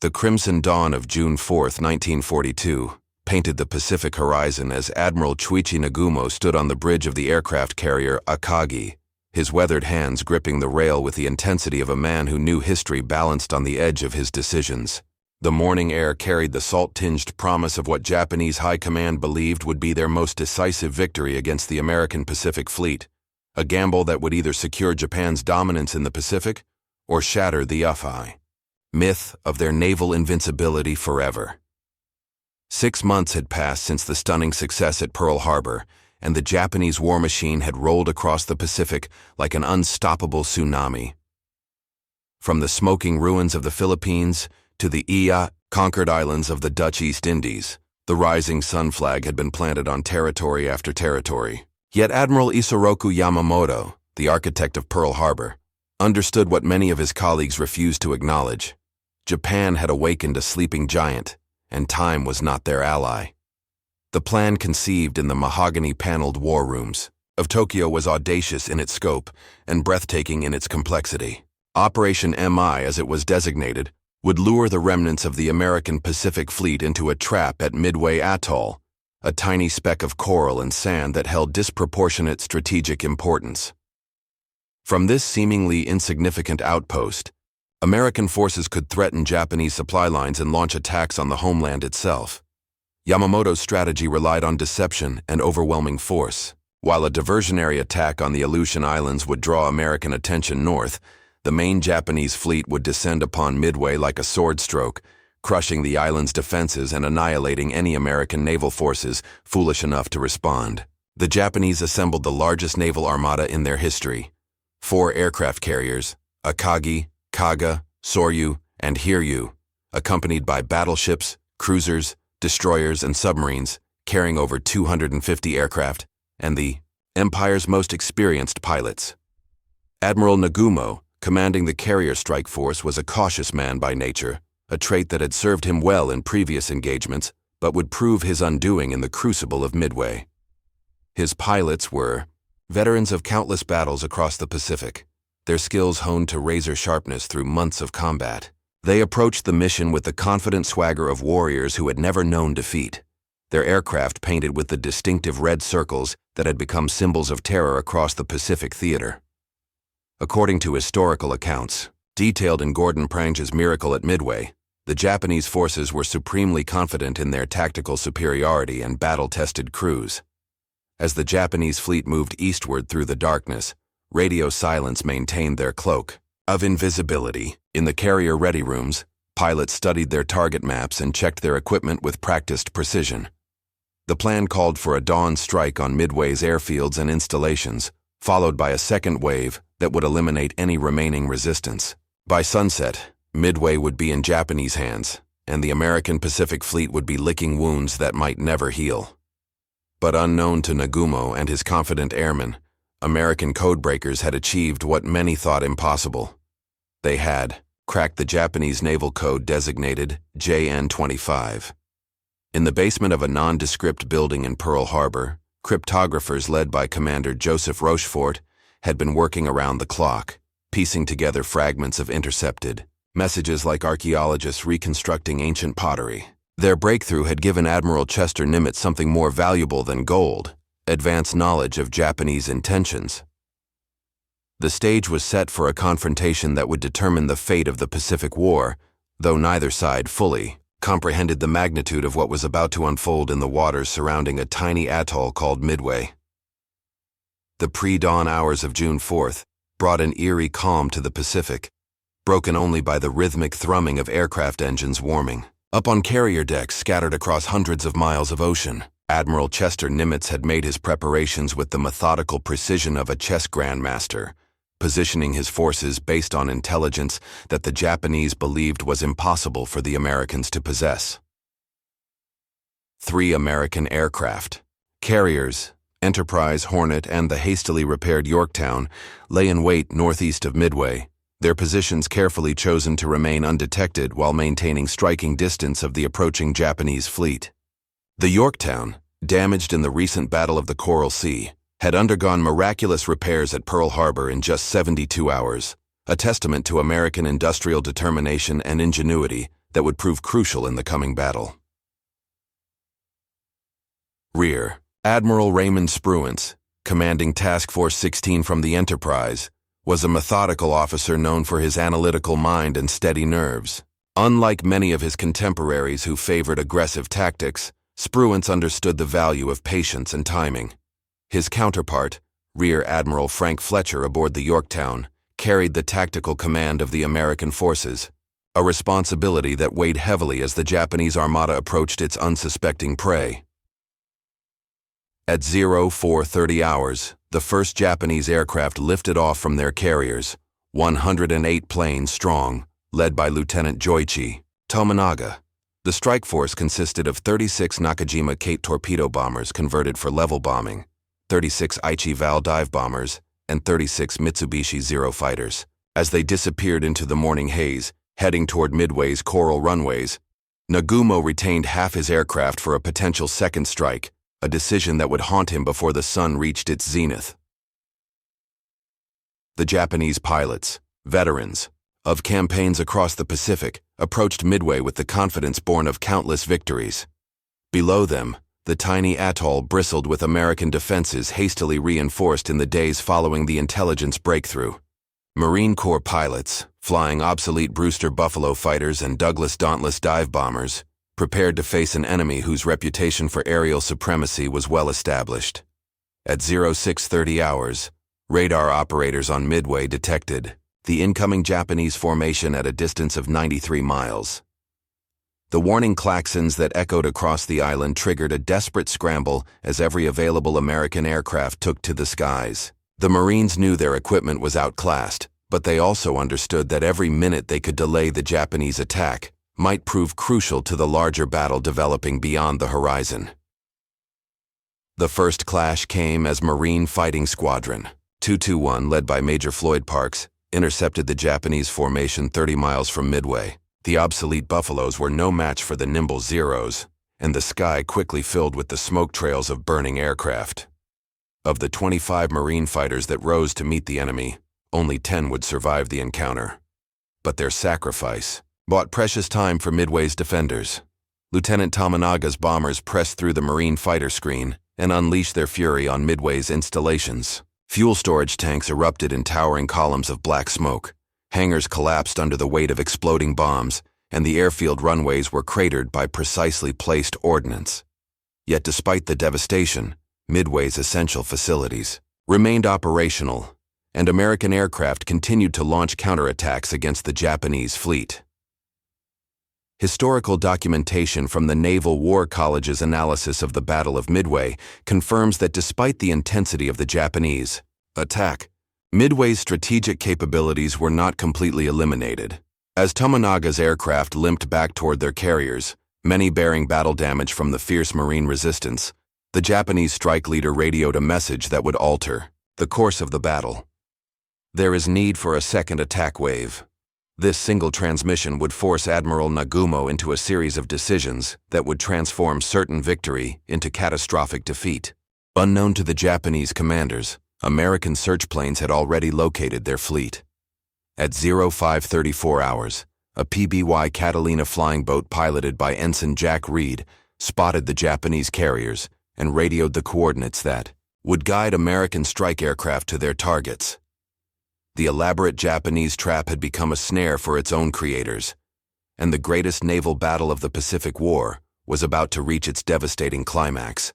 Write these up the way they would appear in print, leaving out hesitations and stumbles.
The crimson dawn of June 4, 1942, painted the Pacific horizon as Admiral Chuichi Nagumo stood on the bridge of the aircraft carrier Akagi, his weathered hands gripping the rail with the intensity of a man who knew history balanced on the edge of his decisions. The morning air carried the salt-tinged promise of what Japanese high command believed would be their most decisive victory against the American Pacific Fleet, a gamble that would either secure Japan's dominance in the Pacific or shatter the UFI myth of their naval invincibility forever. 6 months had passed since the stunning success at Pearl Harbor, and the Japanese war machine had rolled across the Pacific like an unstoppable tsunami. From the smoking ruins of the Philippines to the conquered islands of the Dutch East Indies, the rising sun flag had been planted on territory after territory. Yet Admiral Isoroku Yamamoto, the architect of Pearl Harbor, understood what many of his colleagues refused to acknowledge. Japan had awakened a sleeping giant, and time was not their ally. The plan conceived in the mahogany-paneled war rooms of Tokyo was audacious in its scope and breathtaking in its complexity. Operation MI, as it was designated, would lure the remnants of the American Pacific Fleet into a trap at Midway Atoll, a tiny speck of coral and sand that held disproportionate strategic importance. From this seemingly insignificant outpost, American forces could threaten Japanese supply lines and launch attacks on the homeland itself. Yamamoto's strategy relied on deception and overwhelming force. While a diversionary attack on the Aleutian Islands would draw American attention north, the main Japanese fleet would descend upon Midway like a sword stroke, crushing the island's defenses and annihilating any American naval forces foolish enough to respond. The Japanese assembled the largest naval armada in their history. 4 aircraft carriers, Akagi, Kaga, Soryu, and Hiryu, accompanied by battleships, cruisers, destroyers, and submarines, carrying over 250 aircraft, and the Empire's most experienced pilots. Admiral Nagumo, commanding the carrier strike force, was a cautious man by nature, a trait that had served him well in previous engagements, but would prove his undoing in the crucible of Midway. His pilots were veterans of countless battles across the Pacific, their skills honed to razor sharpness through months of combat. They approached the mission with the confident swagger of warriors who had never known defeat, their aircraft painted with the distinctive red circles that had become symbols of terror across the Pacific theater. According to historical accounts, detailed in Gordon Prange's Miracle at Midway, the Japanese forces were supremely confident in their tactical superiority and battle-tested crews. As the Japanese fleet moved eastward through the darkness, radio silence maintained their cloak of invisibility. In the carrier ready rooms, pilots studied their target maps and checked their equipment with practiced precision. The plan called for a dawn strike on Midway's airfields and installations, followed by a second wave that would eliminate any remaining resistance. By sunset, Midway would be in Japanese hands, and the American Pacific Fleet would be licking wounds that might never heal. But unknown to Nagumo and his confident airmen, American codebreakers had achieved what many thought impossible. They had cracked the Japanese naval code designated JN-25. In the basement of a nondescript building in Pearl Harbor, cryptographers led by Commander Joseph Rochefort had been working around the clock, piecing together fragments of intercepted messages like archaeologists reconstructing ancient pottery. Their breakthrough had given Admiral Chester Nimitz something more valuable than gold: advanced knowledge of Japanese intentions. The stage was set for a confrontation that would determine the fate of the Pacific War, though neither side fully comprehended the magnitude of what was about to unfold in the waters surrounding a tiny atoll called Midway. The pre-dawn hours of June 4th brought an eerie calm to the Pacific, broken only by the rhythmic thrumming of aircraft engines warming. Up on carrier decks scattered across hundreds of miles of ocean, Admiral Chester Nimitz had made his preparations with the methodical precision of a chess grandmaster, positioning his forces based on intelligence that the Japanese believed was impossible for the Americans to possess. 3 American aircraft, carriers, Enterprise, Hornet, and the hastily repaired Yorktown, lay in wait northeast of Midway, their positions carefully chosen to remain undetected while maintaining striking distance of the approaching Japanese fleet. The Yorktown, damaged in the recent Battle of the Coral Sea, had undergone miraculous repairs at Pearl Harbor in just 72 hours, a testament to American industrial determination and ingenuity that would prove crucial in the coming battle. Rear. Admiral Raymond Spruance, commanding Task Force 16 from the Enterprise, was a methodical officer known for his analytical mind and steady nerves. Unlike many of his contemporaries who favored aggressive tactics, Spruance understood the value of patience and timing. His counterpart, Rear Admiral Frank Fletcher aboard the Yorktown, carried the tactical command of the American forces, a responsibility that weighed heavily as the Japanese armada approached its unsuspecting prey. At 0430 hours, the first Japanese aircraft lifted off from their carriers, 108 planes strong, led by Lieutenant Joichi Tominaga. The strike force consisted of 36 Nakajima Kate torpedo bombers converted for level bombing, 36 Aichi Val dive bombers, and 36 Mitsubishi Zero fighters. As they disappeared into the morning haze, heading toward Midway's coral runways, Nagumo retained half his aircraft for a potential second strike, a decision that would haunt him before the sun reached its zenith. The Japanese pilots, veterans of campaigns across the Pacific, approached Midway with the confidence born of countless victories. Below them, the tiny atoll bristled with American defenses hastily reinforced in the days following the intelligence breakthrough. Marine Corps pilots, flying obsolete Brewster Buffalo fighters and Douglas Dauntless dive bombers, prepared to face an enemy whose reputation for aerial supremacy was well established. At 0630 hours, radar operators on Midway detected the incoming Japanese formation at a distance of 93 miles. The warning klaxons that echoed across the island triggered a desperate scramble as every available American aircraft took to the skies. The Marines knew their equipment was outclassed, but they also understood that every minute they could delay the Japanese attack might prove crucial to the larger battle developing beyond the horizon. The first clash came as Marine Fighting Squadron 221, led by Major Floyd Parks, intercepted the Japanese formation 30 miles from Midway. The obsolete Buffaloes were no match for the nimble Zeros, and the sky quickly filled with the smoke trails of burning aircraft. Of the 25 Marine fighters that rose to meet the enemy, only 10 would survive the encounter. But their sacrifice bought precious time for Midway's defenders. Lieutenant Tominaga's bombers pressed through the Marine fighter screen and unleashed their fury on Midway's installations. Fuel storage tanks erupted in towering columns of black smoke. Hangars collapsed under the weight of exploding bombs, and the airfield runways were cratered by precisely placed ordnance. Yet despite the devastation, Midway's essential facilities remained operational, and American aircraft continued to launch counterattacks against the Japanese fleet. Historical documentation from the Naval War College's analysis of the Battle of Midway confirms that despite the intensity of the Japanese attack, Midway's strategic capabilities were not completely eliminated. As Tominaga's aircraft limped back toward their carriers, many bearing battle damage from the fierce Marine resistance, the Japanese strike leader radioed a message that would alter the course of the battle. There is need for a second attack wave. This single transmission would force Admiral Nagumo into a series of decisions that would transform certain victory into catastrophic defeat. Unknown to the Japanese commanders, American search planes had already located their fleet. At 0534 hours, a PBY Catalina flying boat piloted by Ensign Jack Reed spotted the Japanese carriers and radioed the coordinates that would guide American strike aircraft to their targets. The elaborate Japanese trap had become a snare for its own creators, and the greatest naval battle of the Pacific War was about to reach its devastating climax.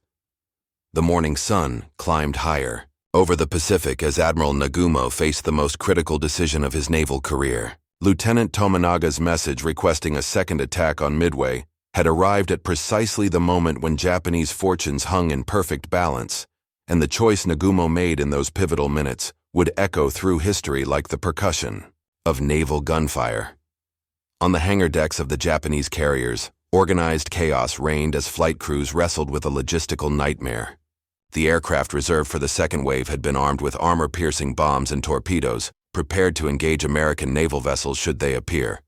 The morning sun climbed higher over the Pacific as Admiral Nagumo faced the most critical decision of his naval career. Lieutenant Tominaga's message requesting a second attack on Midway had arrived at precisely the moment when Japanese fortunes hung in perfect balance, and the choice Nagumo made in those pivotal minutes would echo through history like the percussion of naval gunfire. On the hangar decks of the Japanese carriers, organized chaos reigned as flight crews wrestled with a logistical nightmare. The aircraft reserved for the second wave had been armed with armor-piercing bombs and torpedoes, prepared to engage American naval vessels should they appear.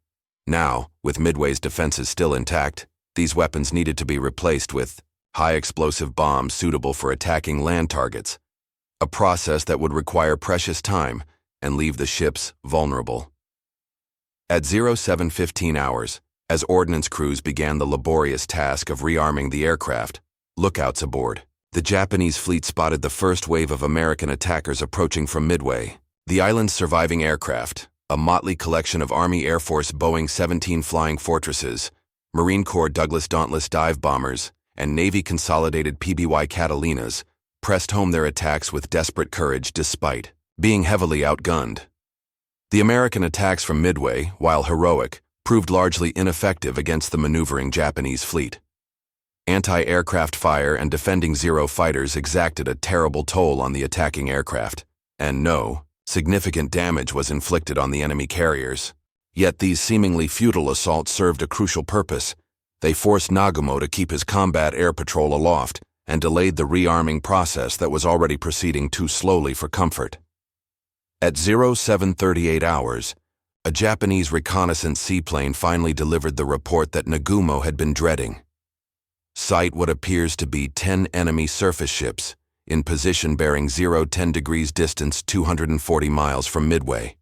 Now, with Midway's defenses still intact, these weapons needed to be replaced with high-explosive bombs suitable for attacking land targets, a process that would require precious time and leave the ships vulnerable. At 0715 hours, As ordnance crews began the laborious task of rearming the aircraft, lookouts aboard, the Japanese fleet spotted the first wave of American attackers approaching from Midway. The island's surviving aircraft, a motley collection of Army Air Force Boeing 17 Flying Fortresses, Marine Corps Douglas Dauntless dive bombers, and Navy Consolidated PBY Catalinas, pressed home their attacks with desperate courage despite being heavily outgunned. The American attacks from Midway, while heroic, proved largely ineffective against the maneuvering Japanese fleet. Anti-aircraft fire and defending Zero fighters exacted a terrible toll on the attacking aircraft, and no significant damage was inflicted on the enemy carriers. Yet these seemingly futile assaults served a crucial purpose. They forced Nagumo to keep his combat air patrol aloft and delayed the rearming process that was already proceeding too slowly for comfort. At 0738 hours, a Japanese reconnaissance seaplane finally delivered the report that Nagumo had been dreading. Sight what appears to be 10 enemy surface ships, in position bearing 10 degrees distance 240 miles from Midway.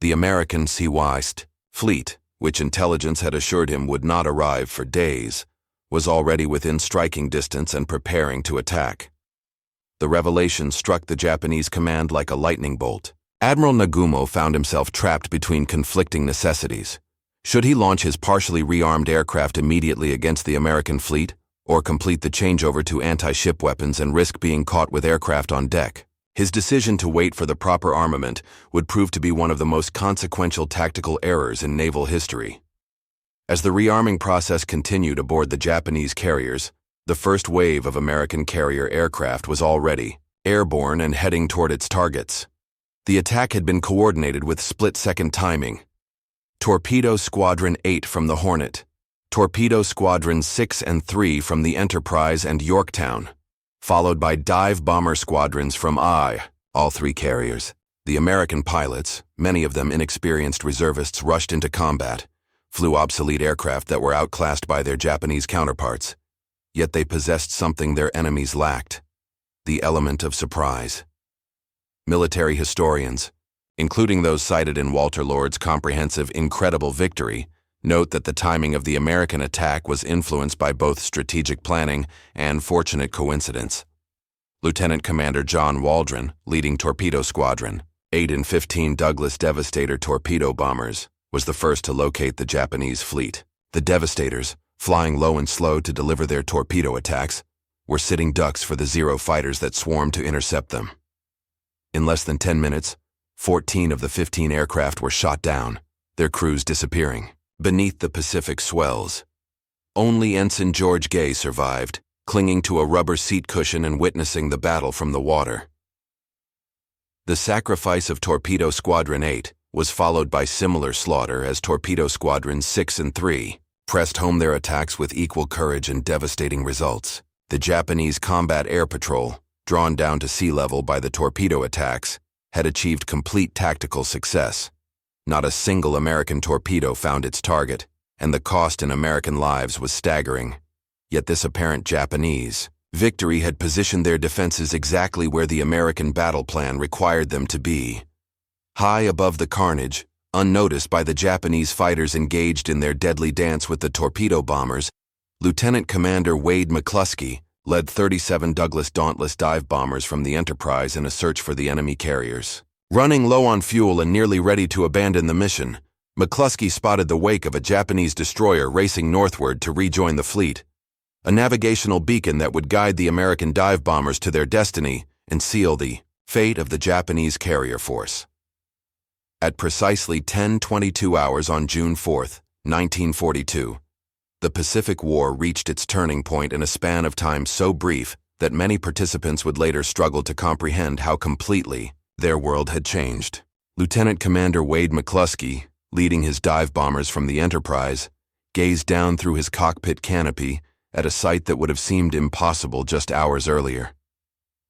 The American CY fleet, which intelligence had assured him would not arrive for days, was already within striking distance and preparing to attack. The revelation struck the Japanese command like a lightning bolt. Admiral Nagumo found himself trapped between conflicting necessities. Should he launch his partially rearmed aircraft immediately against the American fleet, or complete the changeover to anti-ship weapons and risk being caught with aircraft on deck? His decision to wait for the proper armament would prove to be one of the most consequential tactical errors in naval history. As the rearming process continued aboard the Japanese carriers, the first wave of American carrier aircraft was already airborne and heading toward its targets. The attack had been coordinated with split-second timing. Torpedo Squadron 8 from the Hornet, Torpedo Squadron 6 and 3 from the Enterprise and Yorktown, followed by dive bomber squadrons from all three carriers. The American pilots, many of them inexperienced reservists, rushed into combat, flew obsolete aircraft that were outclassed by their Japanese counterparts. Yet they possessed something their enemies lacked: the element of surprise. Military historians, including those cited in Walter Lord's comprehensive Incredible Victory, note that the timing of the American attack was influenced by both strategic planning and fortunate coincidence. Lieutenant Commander John Waldron, leading Torpedo Squadron 8 and 15 Douglas Devastator torpedo bombers, was the first to locate the Japanese fleet. The Devastators, flying low and slow to deliver their torpedo attacks, were sitting ducks for the Zero fighters that swarmed to intercept them. In less than 10 minutes, 14 of the 15 aircraft were shot down, their crews disappearing beneath the Pacific swells. Only Ensign George Gay survived, clinging to a rubber seat cushion and witnessing the battle from the water. The sacrifice of Torpedo Squadron 8 was followed by similar slaughter as Torpedo Squadrons 6 and 3 pressed home their attacks with equal courage and devastating results. The Japanese Combat Air Patrol, drawn down to sea level by the torpedo attacks, had achieved complete tactical success. Not a single American torpedo found its target, and the cost in American lives was staggering. Yet this apparent Japanese victory had positioned their defenses exactly where the American battle plan required them to be. High above the carnage, unnoticed by the Japanese fighters engaged in their deadly dance with the torpedo bombers, Lieutenant Commander Wade McCluskey led 37 Douglas Dauntless dive bombers from the Enterprise in a search for the enemy carriers. Running low on fuel and nearly ready to abandon the mission, McCluskey spotted the wake of a Japanese destroyer racing northward to rejoin the fleet, a navigational beacon that would guide the American dive bombers to their destiny and seal the fate of the Japanese carrier force. At precisely 10:22 hours on June 4, 1942, the Pacific War reached its turning point in a span of time so brief that many participants would later struggle to comprehend how completely their world had changed. Lieutenant Commander Wade McCluskey, leading his dive bombers from the Enterprise, gazed down through his cockpit canopy at a sight that would have seemed impossible just hours earlier.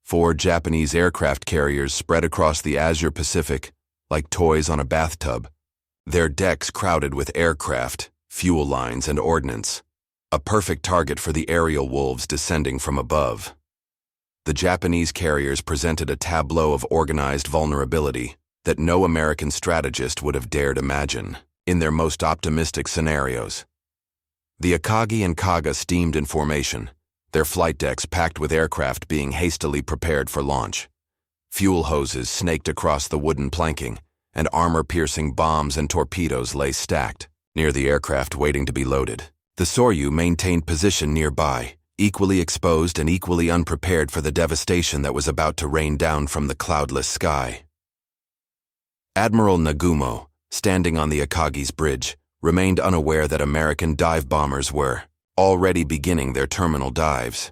4 Japanese aircraft carriers spread across the azure Pacific like toys on a bathtub, their decks crowded with aircraft, fuel lines, and ordnance, a perfect target for the aerial wolves descending from above. The Japanese carriers presented a tableau of organized vulnerability that no American strategist would have dared imagine. in their most optimistic scenarios. The Akagi and Kaga steamed in formation, their flight decks packed with aircraft being hastily prepared for launch. Fuel hoses snaked across the wooden planking, and armor-piercing bombs and torpedoes lay stacked near the aircraft waiting to be loaded. The Soryu maintained position nearby, equally exposed and equally unprepared for the devastation that was about to rain down from the cloudless sky. Admiral Nagumo, standing on the Akagi's bridge, remained unaware that American dive bombers were already beginning their terminal dives.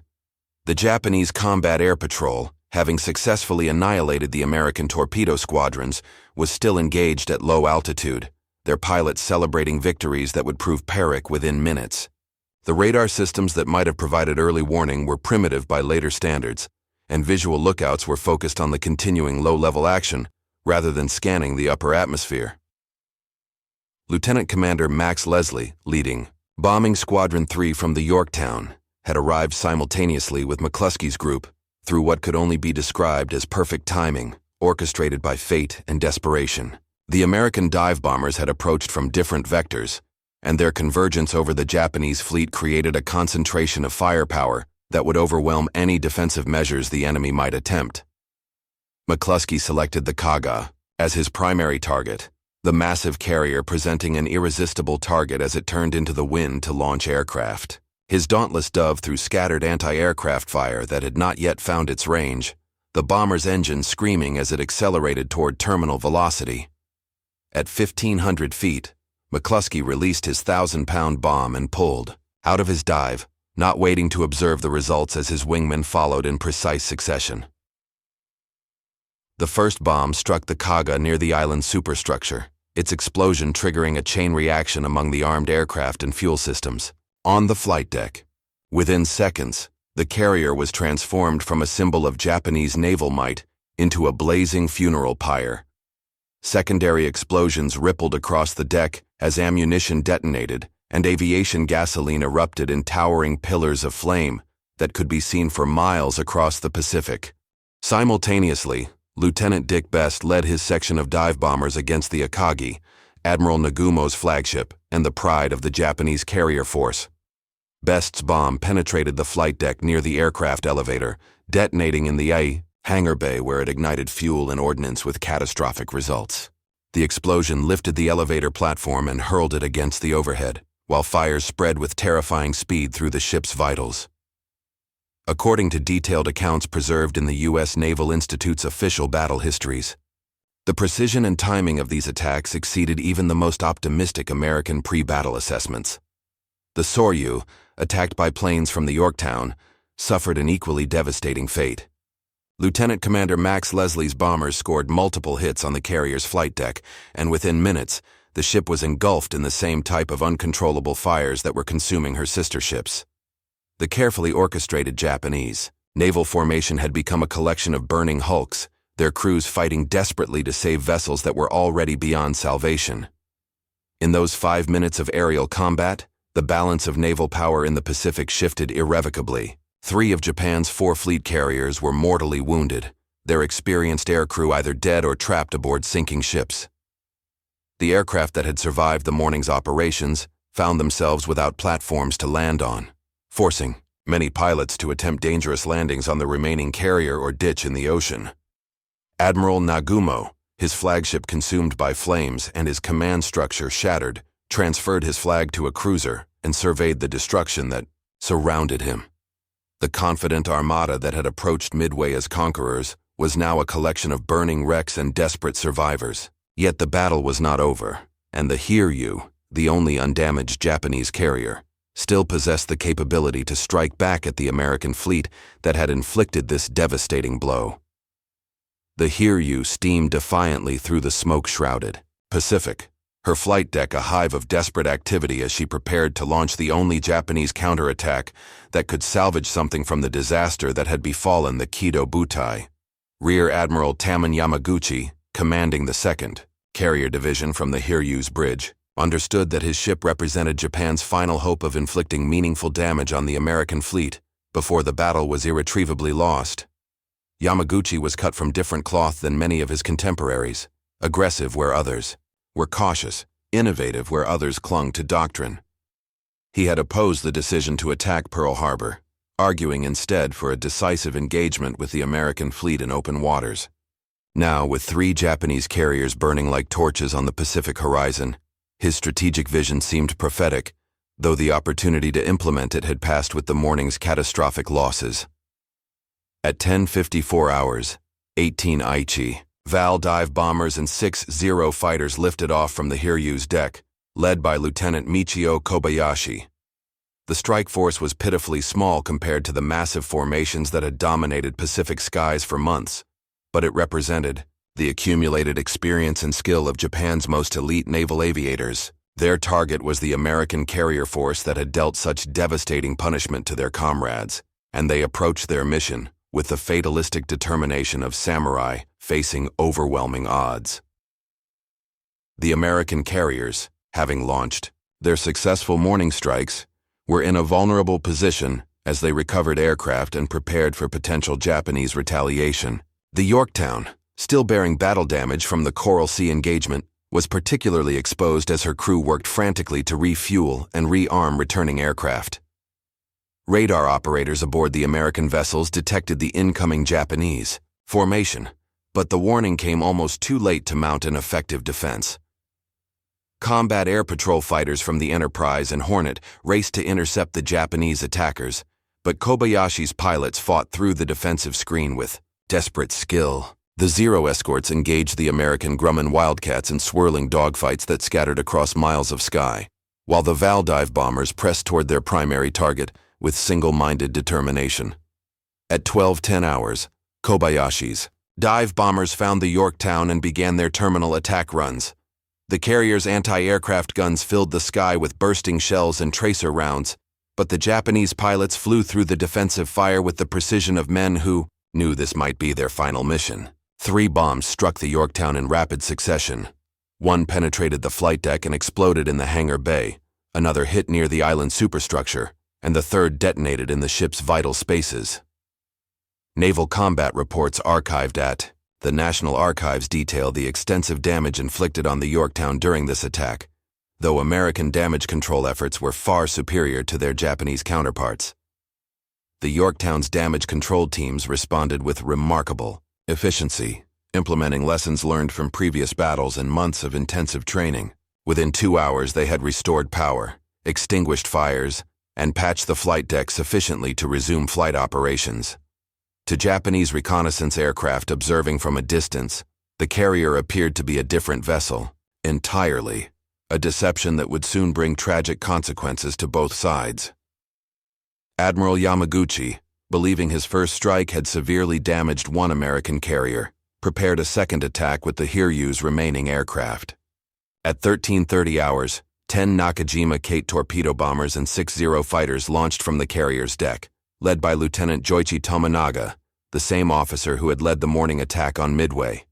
The Japanese Combat Air Patrol, having successfully annihilated the American torpedo squadrons, was still engaged at low altitude, their pilots celebrating victories that would prove Pyrrhic within minutes. The radar systems that might have provided early warning were primitive by later standards, and visual lookouts were focused on the continuing low-level action rather than scanning the upper atmosphere. Lieutenant Commander Max Leslie, leading Bombing Squadron 3 from the Yorktown, had arrived simultaneously with McCluskey's group through what could only be described as perfect timing, orchestrated by fate and desperation. The American dive bombers had approached from different vectors, and their convergence over the Japanese fleet created a concentration of firepower that would overwhelm any defensive measures the enemy might attempt. McCluskey selected the Kaga as his primary target, the massive carrier presenting an irresistible target as it turned into the wind to launch aircraft. His dauntless dove threw scattered anti-aircraft fire that had not yet found its range, the bomber's engine screaming as it accelerated toward terminal velocity. At 1,500 feet, McCluskey released his 1,000-pound bomb and pulled out of his dive, not waiting to observe the results as his wingmen followed in precise succession. The first bomb struck the Kaga near the island's superstructure, its explosion triggering a chain reaction among the armed aircraft and fuel systems. On the flight deck, within seconds, the carrier was transformed from a symbol of Japanese naval might into a blazing funeral pyre. Secondary explosions rippled across the deck as ammunition detonated, and aviation gasoline erupted in towering pillars of flame that could be seen for miles across the Pacific. Simultaneously, Lieutenant Dick Best led his section of dive bombers against the Akagi, Admiral Nagumo's flagship and the pride of the Japanese carrier force. Best's bomb penetrated the flight deck near the aircraft elevator, detonating in the hangar bay where it ignited fuel and ordnance with catastrophic results. The explosion lifted the elevator platform and hurled it against the overhead, while fires spread with terrifying speed through the ship's vitals. According to detailed accounts preserved in the U.S. Naval Institute's official battle histories, the precision and timing of these attacks exceeded even the most optimistic American pre-battle assessments. The Soryu, attacked by planes from the Yorktown, suffered an equally devastating fate. Lieutenant Commander Max Leslie's bombers scored multiple hits on the carrier's flight deck, and within minutes, the ship was engulfed in the same type of uncontrollable fires that were consuming her sister ships. The carefully orchestrated Japanese naval formation had become a collection of burning hulks, their crews fighting desperately to save vessels that were already beyond salvation. In those 5 minutes of aerial combat, the balance of naval power in the Pacific shifted irrevocably. 3 of Japan's 4 fleet carriers were mortally wounded, their experienced aircrew either dead or trapped aboard sinking ships. The aircraft that had survived the morning's operations found themselves without platforms to land on, forcing many pilots to attempt dangerous landings on the remaining carrier or ditch in the ocean. Admiral Nagumo, his flagship consumed by flames and his command structure shattered, transferred his flag to a cruiser and surveyed the destruction that surrounded him. The confident armada that had approached Midway as conquerors was now a collection of burning wrecks and desperate survivors. Yet the battle was not over, and the Hiryu, the only undamaged Japanese carrier, still possessed the capability to strike back at the American fleet that had inflicted this devastating blow. The Hiryu steamed defiantly through the smoke-shrouded Pacific, her flight deck a hive of desperate activity as she prepared to launch the only Japanese counterattack that could salvage something from the disaster that had befallen the Kido Butai. Rear Admiral Taman Yamaguchi, commanding the 2nd Carrier Division from the Hiryu's bridge, understood that his ship represented Japan's final hope of inflicting meaningful damage on the American fleet before the battle was irretrievably lost. Yamaguchi was cut from different cloth than many of his contemporaries, aggressive where others were cautious, innovative where others clung to doctrine. He had opposed the decision to attack Pearl Harbor, arguing instead for a decisive engagement with the American fleet in open waters. Now, with 3 Japanese carriers burning like torches on the Pacific horizon, his strategic vision seemed prophetic, though the opportunity to implement it had passed with the morning's catastrophic losses. At 10:54 hours, 18 Aichi, Val dive bombers and 6 Zero fighters lifted off from the Hiryu's deck, led by Lieutenant Michio Kobayashi. The strike force was pitifully small compared to the massive formations that had dominated Pacific skies for months, but it represented the accumulated experience and skill of Japan's most elite naval aviators. Their target was the American carrier force that had dealt such devastating punishment to their comrades, and they approached their mission with the fatalistic determination of samurai facing overwhelming odds. The American carriers, having launched their successful morning strikes, were in a vulnerable position as they recovered aircraft and prepared for potential Japanese retaliation. The Yorktown, still bearing battle damage from the Coral Sea engagement, was particularly exposed as her crew worked frantically to refuel and rearm returning aircraft. Radar operators aboard the American vessels detected the incoming Japanese formation, but the warning came almost too late to mount an effective defense. Combat air patrol fighters from the Enterprise and Hornet raced to intercept the Japanese attackers, but Kobayashi's pilots fought through the defensive screen with desperate skill. The Zero escorts engaged the American Grumman Wildcats in swirling dogfights that scattered across miles of sky, while the Val dive bombers pressed toward their primary target with single-minded determination. At 12:10 hours, Kobayashi's dive bombers found the Yorktown and began their terminal attack runs. The carrier's anti-aircraft guns filled the sky with bursting shells and tracer rounds, but the Japanese pilots flew through the defensive fire with the precision of men who knew this might be their final mission. 3 bombs struck the Yorktown in rapid succession. One penetrated the flight deck and exploded in the hangar bay, another hit near the island superstructure, and the third detonated in the ship's vital spaces. Naval combat reports archived at the National Archives detail the extensive damage inflicted on the Yorktown during this attack, though American damage control efforts were far superior to their Japanese counterparts. The Yorktown's damage control teams responded with remarkable efficiency, implementing lessons learned from previous battles and months of intensive training. Within 2 hours, they had restored power, extinguished fires, and patched the flight deck sufficiently to resume flight operations. To Japanese reconnaissance aircraft observing from a distance, the carrier appeared to be a different vessel, entirely, a deception that would soon bring tragic consequences to both sides. Admiral Yamaguchi, believing his first strike had severely damaged one American carrier, prepared a second attack with the Hiryu's remaining aircraft. At 13:30 hours, 10 Nakajima Kate torpedo bombers and 6 Zero fighters launched from the carrier's deck, led by Lieutenant Joichi Tominaga, the same officer who had led the morning attack on Midway.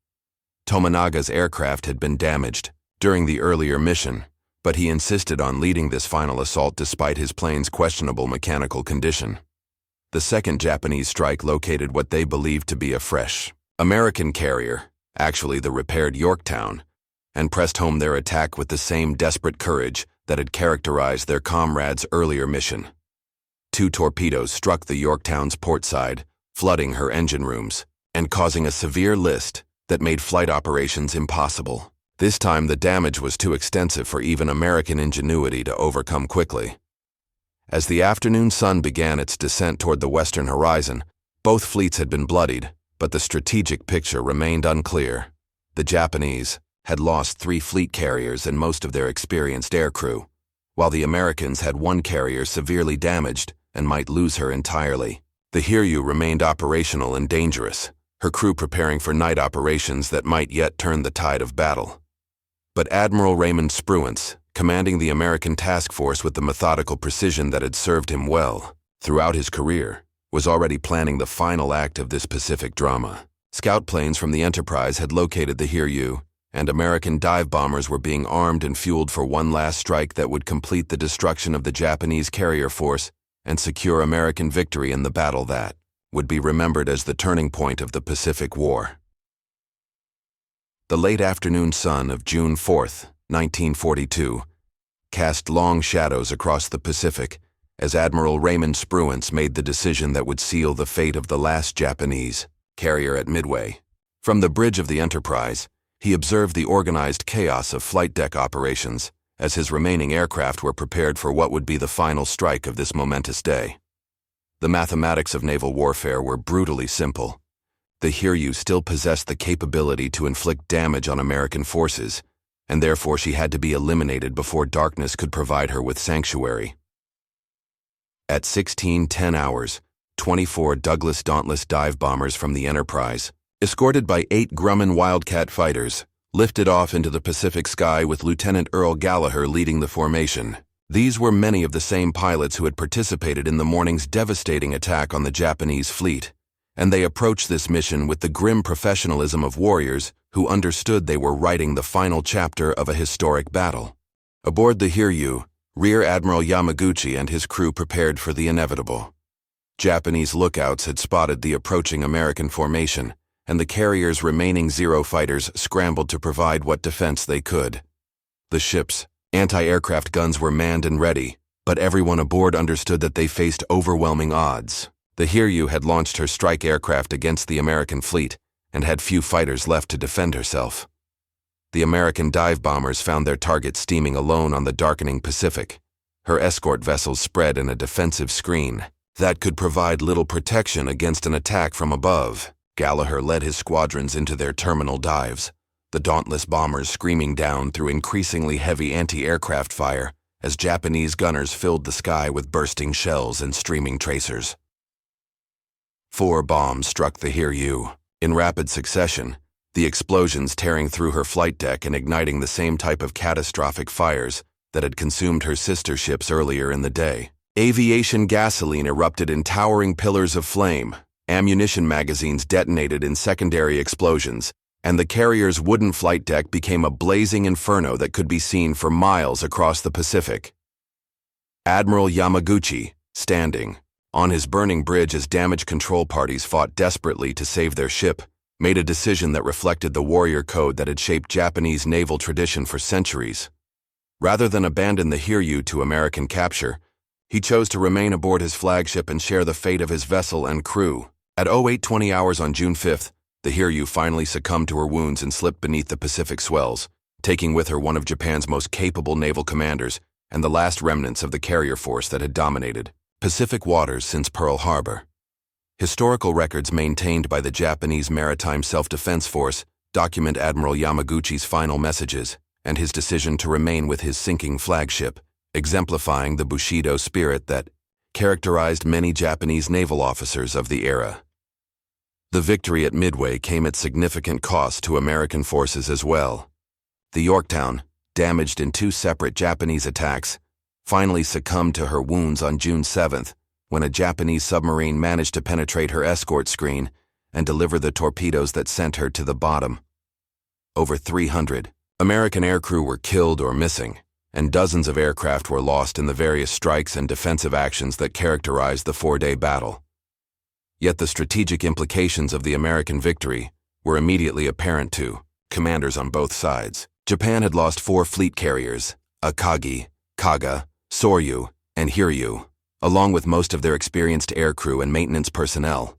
Tominaga's aircraft had been damaged during the earlier mission, but he insisted on leading this final assault despite his plane's questionable mechanical condition. The second Japanese strike located what they believed to be a fresh American carrier, actually the repaired Yorktown, and pressed home their attack with the same desperate courage that had characterized their comrades' earlier mission. 2 torpedoes struck the Yorktown's port side, flooding her engine rooms, and causing a severe list that made flight operations impossible. This time the damage was too extensive for even American ingenuity to overcome quickly. As the afternoon sun began its descent toward the western horizon, both fleets had been bloodied, but the strategic picture remained unclear. The Japanese had lost 3 fleet carriers and most of their experienced aircrew, while the Americans had 1 carrier severely damaged and might lose her entirely. The Hiryu remained operational and dangerous, her crew preparing for night operations that might yet turn the tide of battle. But Admiral Raymond Spruance, commanding the American task force with the methodical precision that had served him well throughout his career, was already planning the final act of this Pacific drama. Scout planes from the Enterprise had located the Hiryu, and American dive bombers were being armed and fueled for one last strike that would complete the destruction of the Japanese carrier force and secure American victory in the battle that would be remembered as the turning point of the Pacific War. The late afternoon sun of June 4th, 1942, cast long shadows across the Pacific as Admiral Raymond Spruance made the decision that would seal the fate of the last Japanese carrier at Midway. From the bridge of the Enterprise, he observed the organized chaos of flight deck operations as his remaining aircraft were prepared for what would be the final strike of this momentous day. The mathematics of naval warfare were brutally simple. The Hiryu still possessed the capability to inflict damage on American forces, and therefore she had to be eliminated before darkness could provide her with sanctuary. At 16:10 hours, 24 Douglas Dauntless dive bombers from the Enterprise, escorted by 8 Grumman Wildcat fighters, lifted off into the Pacific sky with Lieutenant Earl Gallagher leading the formation. These were many of the same pilots who had participated in the morning's devastating attack on the Japanese fleet, and they approached this mission with the grim professionalism of warriors who understood they were writing the final chapter of a historic battle. Aboard the Hiryu, Rear Admiral Yamaguchi and his crew prepared for the inevitable. Japanese lookouts had spotted the approaching American formation, and the carrier's remaining Zero fighters scrambled to provide what defense they could. The ship's anti-aircraft guns were manned and ready, but everyone aboard understood that they faced overwhelming odds. The Hiryu had launched her strike aircraft against the American fleet and had few fighters left to defend herself. The American dive bombers found their target steaming alone on the darkening Pacific. Her escort vessels spread in a defensive screen that could provide little protection against an attack from above. Gallagher led his squadrons into their terminal dives, the dauntless bombers screaming down through increasingly heavy anti-aircraft fire as Japanese gunners filled the sky with bursting shells and streaming tracers. 4 bombs struck the Hiryu in rapid succession, the explosions tearing through her flight deck and igniting the same type of catastrophic fires that had consumed her sister ships earlier in the day. Aviation gasoline erupted in towering pillars of flame, ammunition magazines detonated in secondary explosions, and the carrier's wooden flight deck became a blazing inferno that could be seen for miles across the Pacific. Admiral Yamaguchi, standing on his burning bridge as damage control parties fought desperately to save their ship, made a decision that reflected the warrior code that had shaped Japanese naval tradition for centuries. Rather than abandon the Hiryu to American capture, he chose to remain aboard his flagship and share the fate of his vessel and crew. At 08:20 hours on June 5th, the Hiryu finally succumbed to her wounds and slipped beneath the Pacific swells, taking with her one of Japan's most capable naval commanders and the last remnants of the carrier force that had dominated Pacific waters since Pearl Harbor. Historical records maintained by the Japanese Maritime Self-Defense Force document Admiral Yamaguchi's final messages and his decision to remain with his sinking flagship, exemplifying the Bushido spirit that characterized many Japanese naval officers of the era. The victory at Midway came at significant cost to American forces as well. The Yorktown, damaged in 2 separate Japanese attacks, finally succumbed to her wounds on June 7th, when a Japanese submarine managed to penetrate her escort screen and deliver the torpedoes that sent her to the bottom. Over 300 American aircrew were killed or missing, and dozens of aircraft were lost in the various strikes and defensive actions that characterized the 4-day battle. Yet the strategic implications of the American victory were immediately apparent to commanders on both sides. Japan had lost 4 fleet carriers, Akagi, Kaga, Soryu, and Hiryu, along with most of their experienced aircrew and maintenance personnel.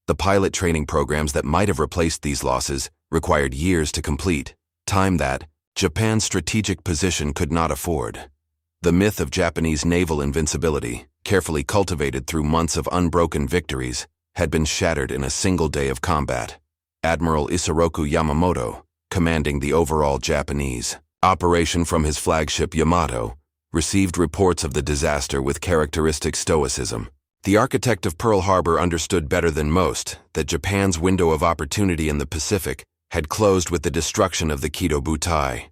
The pilot training programs that might have replaced these losses required years to complete, time that Japan's strategic position could not afford. The myth of Japanese naval invincibility, carefully cultivated through months of unbroken victories, had been shattered in a single day of combat. Admiral Isoroku Yamamoto, commanding the overall Japanese operation from his flagship Yamato, received reports of the disaster with characteristic stoicism. The architect of Pearl Harbor understood better than most that Japan's window of opportunity in the Pacific had closed with the destruction of the Kido Butai.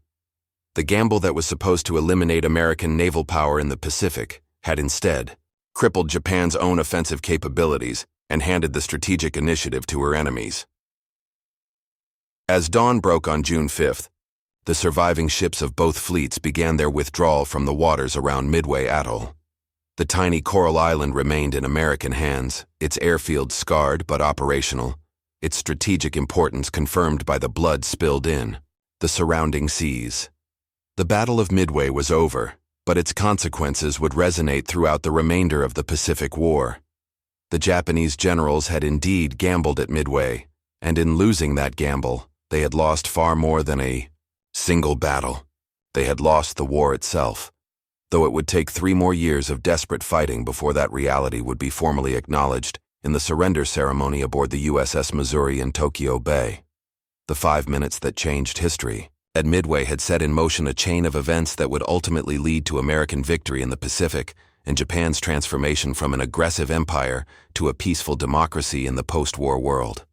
The gamble that was supposed to eliminate American naval power in the Pacific had instead crippled Japan's own offensive capabilities and handed the strategic initiative to her enemies. As dawn broke on June 5th, the surviving ships of both fleets began their withdrawal from the waters around Midway Atoll. The tiny coral island remained in American hands, its airfield scarred but operational, its strategic importance confirmed by the blood spilled in the surrounding seas. The Battle of Midway was over, but its consequences would resonate throughout the remainder of the Pacific War. The Japanese generals had indeed gambled at Midway, and in losing that gamble, they had lost far more than a single battle. They had lost the war itself, though it would take 3 more years of desperate fighting before that reality would be formally acknowledged in the surrender ceremony aboard the USS Missouri in Tokyo Bay. The 5 minutes that changed history at Midway had set in motion a chain of events that would ultimately lead to American victory in the Pacific and Japan's transformation from an aggressive empire to a peaceful democracy in the post-war world.